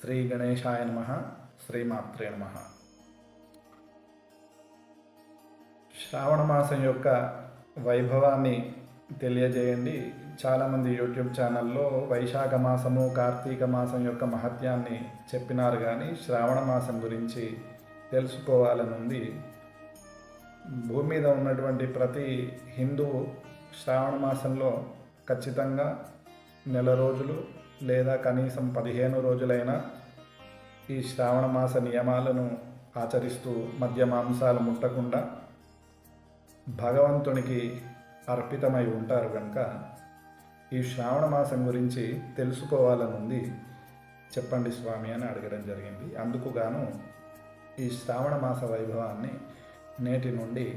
శ్రీ గణేశాయ నమః. శ్రీమాత్రే నమః. శ్రావణ మాసం యొక్క వైభవాన్ని తెలియజేయండి. చాలామంది యూట్యూబ్ ఛానల్లో వైశాఖ మాసము, కార్తీక మాసం యొక్క మహత్యాన్ని చెప్పినారు, కానీ శ్రావణ మాసం గురించి తెలుసుకోవాలని ఉంది. భూమి మీద ఉన్నటువంటి ప్రతి హిందువు శ్రావణ మాసంలో ఖచ్చితంగా నెల రోజులు లేదా కనీసం 15 రోజులైనా ఈ శ్రావణ మాస నియమాలను ఆచరిస్తూ మద్య మాంసాలు ముట్టకుండా భగవంతునికి అర్పితమై ఉంటారు కనుక ఈ శ్రావణ మాసం గురించి తెలుసుకోవాలని ఉంది. చెప్పండి స్వామి అని అడగడం జరిగింది. అందుకు గాను ఈ శ్రావణ మాస వైభవాన్ని నేటి నుండి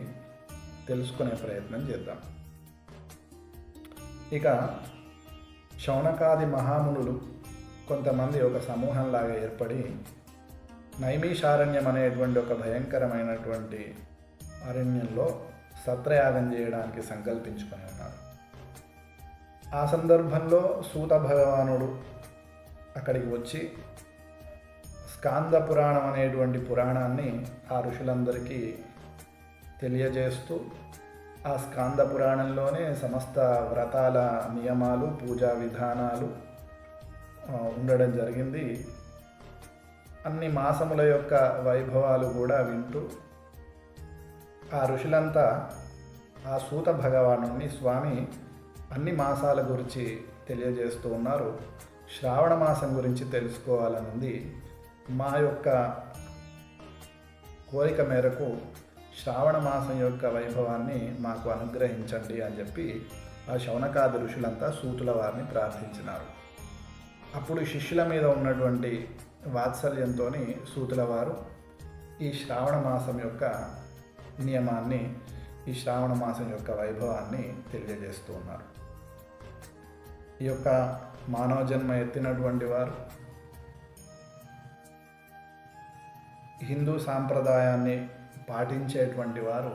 తెలుసుకునే ప్రయత్నం చేద్దాం. ఇక శౌనకాది మహామునులు కొంతమంది ఒక సమూహంలాగా ఏర్పడి నైమిషారణ్యం అనేటువంటి ఒక భయంకరమైనటువంటి అరణ్యంలో సత్రయాగం చేయడానికి సంకల్పించుకొని ఉన్నారు. ఆ సందర్భంలో సూత భగవానుడు అక్కడికి వచ్చి స్కాంద పురాణం అనేటువంటి పురాణాన్ని ఆ ఋషులందరికీ తెలియజేస్తూ ఆ స్కాంద పురాణంలోనే సమస్త వ్రతాల నియమాలు, పూజా విధానాలు ఉండడం జరిగింది. అన్ని మాసముల యొక్క వైభవాలు కూడా వింటూ ఆ ఋషులంతా ఆ సూత భగవానుని స్వామి అన్ని మాసాల గురించి తెలియజేస్తూ ఉన్నారు. శ్రావణ మాసం గురించి తెలుసుకోవాలనుంది. మా యొక్క కోరిక మేరకు శ్రావణ మాసం యొక్క వైభవాన్ని మాకు అనుగ్రహించండి అని చెప్పి ఆ శౌనకాది ఋషులంతా సూతుల వారిని ప్రార్థించినారు. అప్పుడు శిష్యుల మీద ఉన్నటువంటి వాత్సల్యంతో సూతుల వారు ఈ శ్రావణ మాసం యొక్క నియమాన్ని, ఈ శ్రావణ మాసం యొక్క వైభవాన్ని తెలియజేస్తూ ఉన్నారు. ఈ యొక్క మానవ జన్మ ఎత్తినటువంటి వారు హిందూ సాంప్రదాయాన్ని పాటించేటువంటి వారు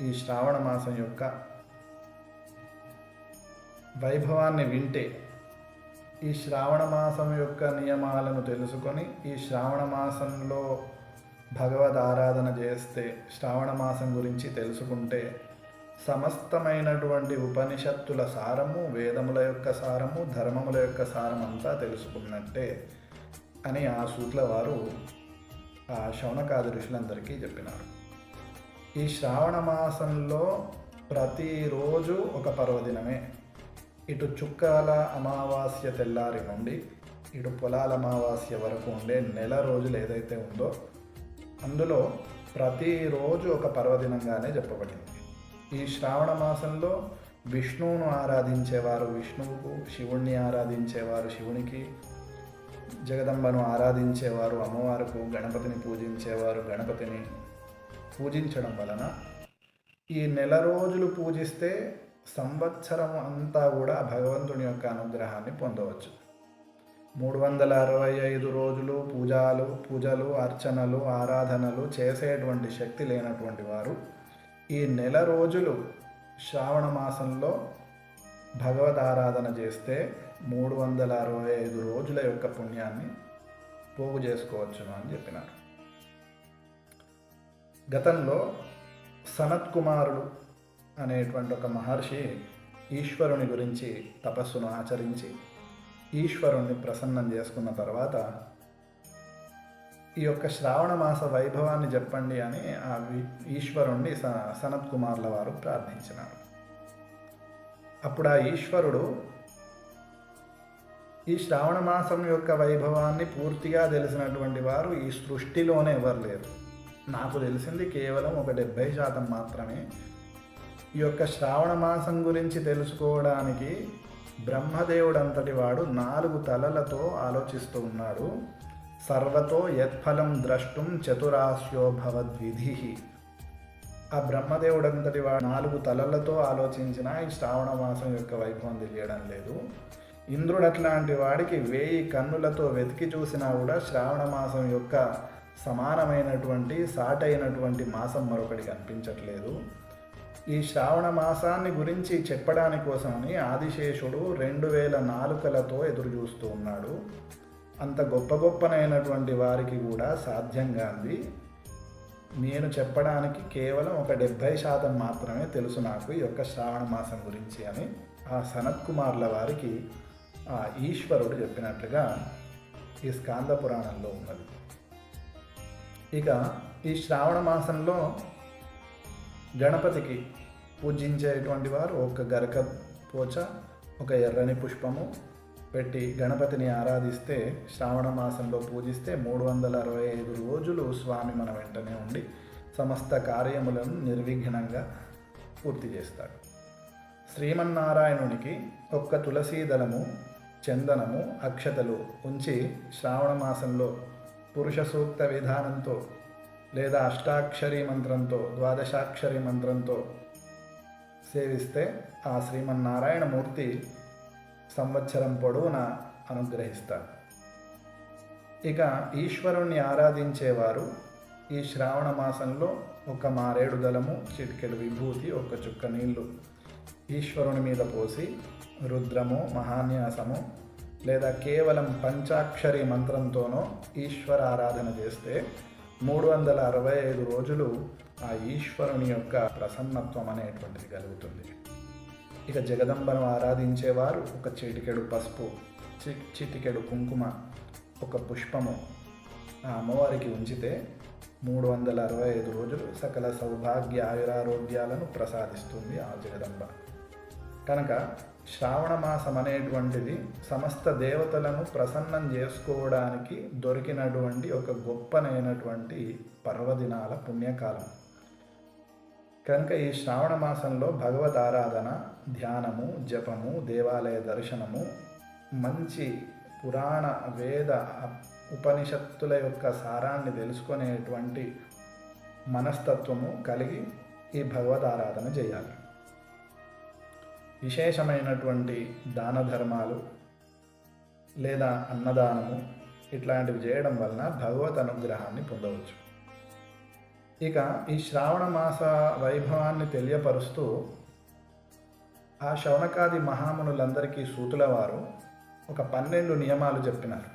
ఈ శ్రావణ మాసం యొక్క వైభవాన్ని వింటే, ఈ శ్రావణ మాసం యొక్క నియమాలను తెలుసుకొని ఈ శ్రావణ మాసంలో భగవద్ ఆరాధన చేస్తే, శ్రావణ మాసం గురించి తెలుసుకుంటే సమస్తమైనటువంటి ఉపనిషత్తుల సారము, వేదముల యొక్క సారము, ధర్మముల యొక్క సారం అంతా తెలుసుకున్నట్టే అని ఆ సూట్ల వారు ఆ శౌనకాది ఋషులందరికీ చెప్పినారు. ఈ శ్రావణ మాసంలో ప్రతిరోజు ఒక పర్వదినమే. ఇటు చుక్కాల అమావాస్య తెల్లారి నుండి ఇటు పొలాల అమావాస్య వరకు ఉండే నెల రోజులు ఏదైతే ఉందో అందులో ప్రతిరోజు ఒక పర్వదినంగానే చెప్పబడింది. ఈ శ్రావణ మాసంలో విష్ణువును ఆరాధించేవారు విష్ణువుకు, శివుణ్ణి ఆరాధించేవారు శివునికి, జగదంబను ఆరాధించేవారు అమ్మవారికి, గణపతిని పూజించేవారు గణపతిని పూజించడం వలన ఈ నెల రోజులు పూజిస్తే సంవత్సరం అంతా కూడా భగవంతుని యొక్క అనుగ్రహాన్ని పొందవచ్చు. 365 రోజులు పూజలు, అర్చనలు, ఆరాధనలు చేసేటువంటి శక్తి లేనటువంటి వారు ఈ నెల రోజులు శ్రావణ మాసంలో భగవద్ ఆరాధన చేస్తే 365 రోజుల యొక్క పుణ్యాన్ని పోగు చేసుకోవచ్చును అని చెప్పినారు. గతంలో సనత్ కుమారుడు అనేటువంటి ఒక మహర్షి ఈశ్వరుని గురించి తపస్సును ఆచరించి ఈశ్వరుణ్ణి ప్రసన్నం చేసుకున్న తర్వాత ఈ యొక్క శ్రావణ మాస వైభవాన్ని చెప్పండి అని ఆ ఈశ్వరుణ్ణి సనత్ కుమార్ల వారు ప్రార్థించినారు. అప్పుడు ఆ ఈశ్వరుడు ఈ శ్రావణ మాసం యొక్క వైభవాన్ని పూర్తిగా తెలిసినటువంటి వారు ఈ సృష్టిలోనే ఎవరు లేరు. నాకు తెలిసింది కేవలం ఒక 70% మాత్రమే. ఈ యొక్క శ్రావణ మాసం గురించి తెలుసుకోవడానికి బ్రహ్మదేవుడు అంతటి వాడు 4 తలలతో ఆలోచిస్తూ ఉన్నాడు. సర్వతో యత్ఫలం ద్రష్టుం చతురాస్యో భవద్విధి. ఆ బ్రహ్మదేవుడంతటి వాడు 4 తలలతో ఆలోచించిన ఈ శ్రావణ మాసం యొక్క వైభవం తెలియడం లేదు. ఇంద్రుడు అట్లాంటి వాడికి 1000 కన్నులతో వెతికి చూసినా కూడా శ్రావణ మాసం యొక్క సమానమైనటువంటి సాటైనటువంటి మాసం మరొకటి కనిపించట్లేదు. ఈ శ్రావణ మాసాన్ని గురించి చెప్పడాని కోసమని ఆదిశేషుడు 2000 నాలుకలతో ఎదురు చూస్తూ ఉన్నాడు. అంత గొప్పనైనటువంటి వారికి కూడా సాధ్యం కాంది. నేను చెప్పడానికి కేవలం ఒక 70% మాత్రమే తెలుసు నాకు ఈ యొక్క శ్రావణ మాసం గురించి అని ఆ సనత్ కుమార్ల వారికి ఆ ఈశ్వరుడు చెప్పినట్లుగా ఈ స్కాంద పురాణంలో ఉన్నది. ఇక ఈ శ్రావణ మాసంలో గణపతికి పూజించేటువంటి వారు ఒక గరక పోచ, ఒక ఎర్రని పుష్పము పెట్టి గణపతిని ఆరాధిస్తే, శ్రావణ మాసంలో పూజిస్తే 365 రోజులు స్వామి మన వెంటనే ఉండి సమస్త కార్యములను నిర్విఘ్నంగా పూర్తి చేస్తాడు. శ్రీమన్నారాయణునికి ఒక్క తులసీ దళము, చందనము, అక్షతలు ఉంచి శ్రావణ మాసంలో పురుష సూక్త విధానంతో లేదా అష్టాక్షరీ మంత్రంతో, ద్వాదశాక్షరీ మంత్రంతో సేవిస్తే ఆ శ్రీమన్నారాయణ మూర్తి సంవత్సరం పొడవునా అనుగ్రహిస్తారు. ఇక ఈశ్వరుణ్ణి ఆరాధించేవారు ఈ శ్రావణ మాసంలో ఒక మారేడు దళము, చిటికెడు విభూతి, ఒక చుక్క నీళ్లు ఈశ్వరుని మీద పోసి రుద్రము, మహాన్యాసము లేదా కేవలం పంచాక్షరి మంత్రంతోనో ఈశ్వర ఆరాధన చేస్తే 365 రోజులు ఆ ఈశ్వరుని యొక్క ప్రసన్నత్వం అనేటువంటిది కలుగుతుంది. ఇక జగదంబను ఆరాధించేవారు ఒక చిటికెడు పసుపు, చిటికెడు కుంకుమ, ఒక పుష్పము ఆ అమ్మవారికి ఉంచితే 365 రోజులు సకల సౌభాగ్య ఆయురారోగ్యాలను ప్రసాదిస్తుంది ఆ జగదంబ. కనుక శ్రావణ మాసం అనేటువంటిది సమస్త దేవతలను ప్రసన్నం చేసుకోవడానికి దొరికినటువంటి ఒక గొప్పనైనటువంటి పర్వదినాల పుణ్యకాలం. కనుక ఈ శ్రావణ మాసంలో భగవద్ ఆరాధన, ధ్యానము, జపము, దేవాలయ దర్శనము, మంచి పురాణ వేద ఉపనిషత్తుల యొక్క సారాన్ని తెలుసుకునేటువంటి మనస్తత్వము కలిగి ఈ భగవద్ ఆరాధన చేయాలి. విశేషమైనటువంటి దాన ధర్మాలు లేదా అన్నదానము ఇట్లాంటివి చేయడం వలన భగవత్ అనుగ్రహాన్ని పొందవచ్చు. ఇక ఈ శ్రావణ మాస వైభవాన్ని తెలియపరుస్తూ ఆ శౌనకాది మహామునులందరికీ సూతుల వారు ఒక 12 నియమాలు చెప్పినారు.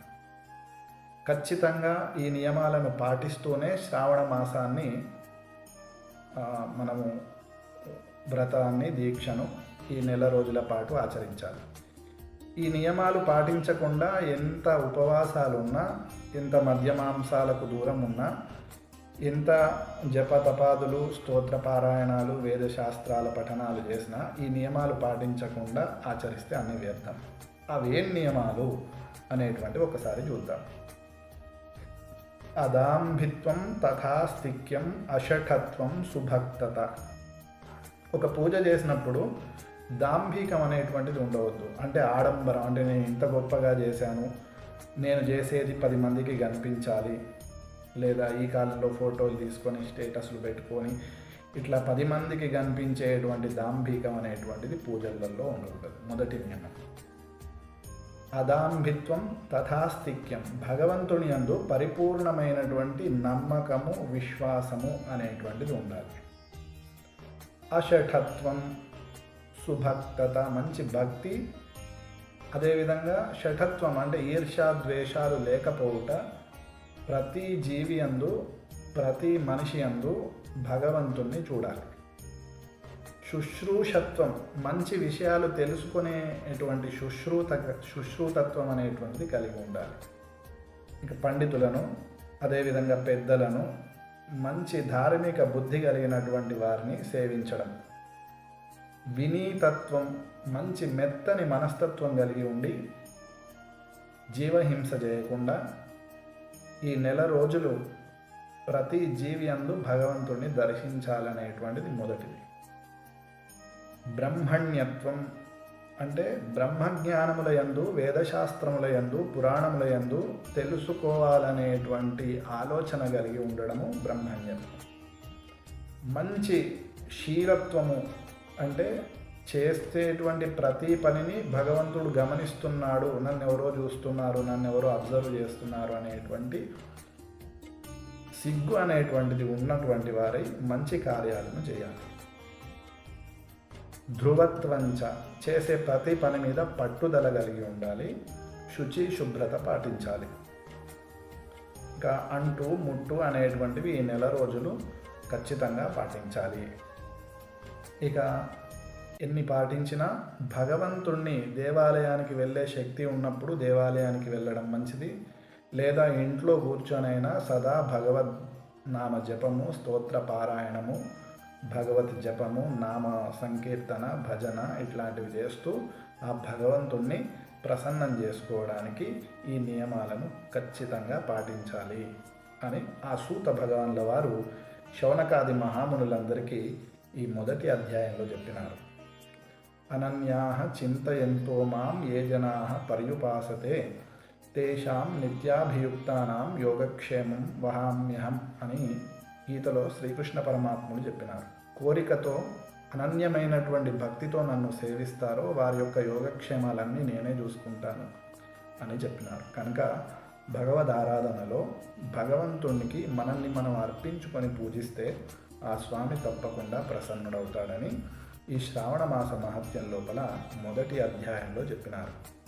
ఖచ్చితంగా ఈ నియమాలను పాటిస్తూనే శ్రావణ మాసాన్ని మనము వ్రతాన్ని, దీక్షను ఈ నెల రోజుల పాటు ఆచరించాలి. ఈ నియమాలు పాటించకుండా ఎంత ఉపవాసాలున్నా, ఎంత మద్యమాంసాలకు దూరం ఉన్నా, ఎంత జపతపాదులు, స్తోత్ర పారాయణాలు, వేదశాస్త్రాల పఠనాలు చేసినా ఈ నియమాలు పాటించకుండా ఆచరిస్తే అన్ని వ్యర్థం. అవేం నియమాలు అనేటువంటి ఒకసారి చూద్దాం. అదాంభిత్వం, తథాస్తిక్యం, అషఠత్వం, సుభక్తత. ఒక పూజ చేసినప్పుడు దాంభికం అనేటువంటిది ఉండవద్దు. అంటే ఆడంబరం, అంటే నేను ఇంత గొప్పగా చేశాను, నేను చేసేది 10 మందికి కనిపించాలి, లేదా ఈ కాలంలో ఫోటోలు తీసుకొని స్టేటస్లు పెట్టుకొని ఇట్లా 10 మందికి కనిపించేటువంటి దాంభికం అనేటువంటిది పూజలలో ఉండకూడదు. మొదటి నియమం. అదాంభిత్వం, తథాస్తిక్యం. భగవంతుని యందు పరిపూర్ణమైనటువంటి నమ్మకము, విశ్వాసము అనేటువంటిది ఉండాలి. అషఠత్వం, సుభక్తత, మంచి భక్తి. అదేవిధంగా షఠత్వం అంటే ఈర్ష్యా ద్వేషాలు లేకపోవుట. ప్రతి జీవి యందు, ప్రతి మనిషి యందు భగవంతుణ్ణి చూడాలి. శుశ్రూషత్వం, మంచి విషయాలు తెలుసుకునేటువంటి శుశ్రూతత్వం అనేటువంటిది కలిగి ఉండాలి. ఇక పండితులను, అదేవిధంగా పెద్దలను, మంచి ధార్మిక బుద్ధి కలిగినటువంటి వారిని సేవించడం. వినీతత్వం, మంచి మెత్తని మనస్తత్వం కలిగి ఉండి జీవహింస చేయకుండా ఈ నెల రోజులు ప్రతి జీవి యందు భగవంతుణ్ణి దర్శించాలనేటువంటిది మొదటిది. బ్రహ్మణ్యత్వం అంటే బ్రహ్మజ్ఞానముల యందు, వేదశాస్త్రముల యందు, పురాణముల యందు తెలుసుకోవాలనేటువంటి ఆలోచన కలిగి ఉండడము బ్రహ్మణ్యత్వం. మంచి శీలత్వము అంటే చేసేటువంటి ప్రతి పనిని భగవంతుడు గమనిస్తున్నాడు, నన్ను ఎవరో చూస్తున్నారు, నన్ను ఎవరో అబ్జర్వ్ చేస్తున్నారు అనేటువంటి సిగ్గు అనేటువంటిది ఉన్నటువంటి వారై మంచి కార్యాలను చేయాలి. ధ్రువత్వంచ, చేసే ప్రతి పని మీద పట్టుదల కలిగి ఉండాలి. శుచి శుభ్రత పాటించాలి. ఇంకా అంటు ముట్టు అనేటువంటివి ఈ నెల రోజులు ఖచ్చితంగా పాటించాలి. ఇక ఎన్ని పాటించినా భగవంతుణ్ణి దేవాలయానికి వెళ్ళే శక్తి ఉన్నప్పుడు దేవాలయానికి వెళ్ళడం మంచిది. లేదా ఇంట్లో కూర్చొనైనా సదా భగవద్ నామ జపము, స్తోత్ర పారాయణము, భగవత్ జపము, నామ సంకీర్తన, భజన ఇట్లాంటివి చేస్తూ ఆ భగవంతుణ్ణి ప్రసన్నం చేసుకోవడానికి ఈ నియమాలను ఖచ్చితంగా పాటించాలి అని ఆ సూత భగవాన్ల వారు శౌనకాది మహామునులందరికీ ఈ మొదటి అధ్యాయంలో చెప్పినారు. అనన్యాః చింతయంతో మాం ఏ జనాః పర్యుపాసతే తేషాం నిత్యాభియుక్తానాం యోగక్షేమం వహామ్యహం అని గీతలో శ్రీకృష్ణ పరమాత్ముడు చెప్పినారు. కోరికతో అనన్యమైనటువంటి భక్తితో నన్ను సేవిస్తారో వారి యొక్క యోగక్షేమాలన్నీ నేనే చూసుకుంటాను అని చెప్పినారు. కనుక భగవద్ ఆరాధనలో భగవంతునికి మనల్ని మనం అర్పించుకొని పూజిస్తే ఆ స్వామి తప్పకుండా ప్రసన్నుడవుతాడని ఈ శ్రావణ మాస మహత్యం లోపల మొదటి అధ్యాయంలో చెప్పినారు.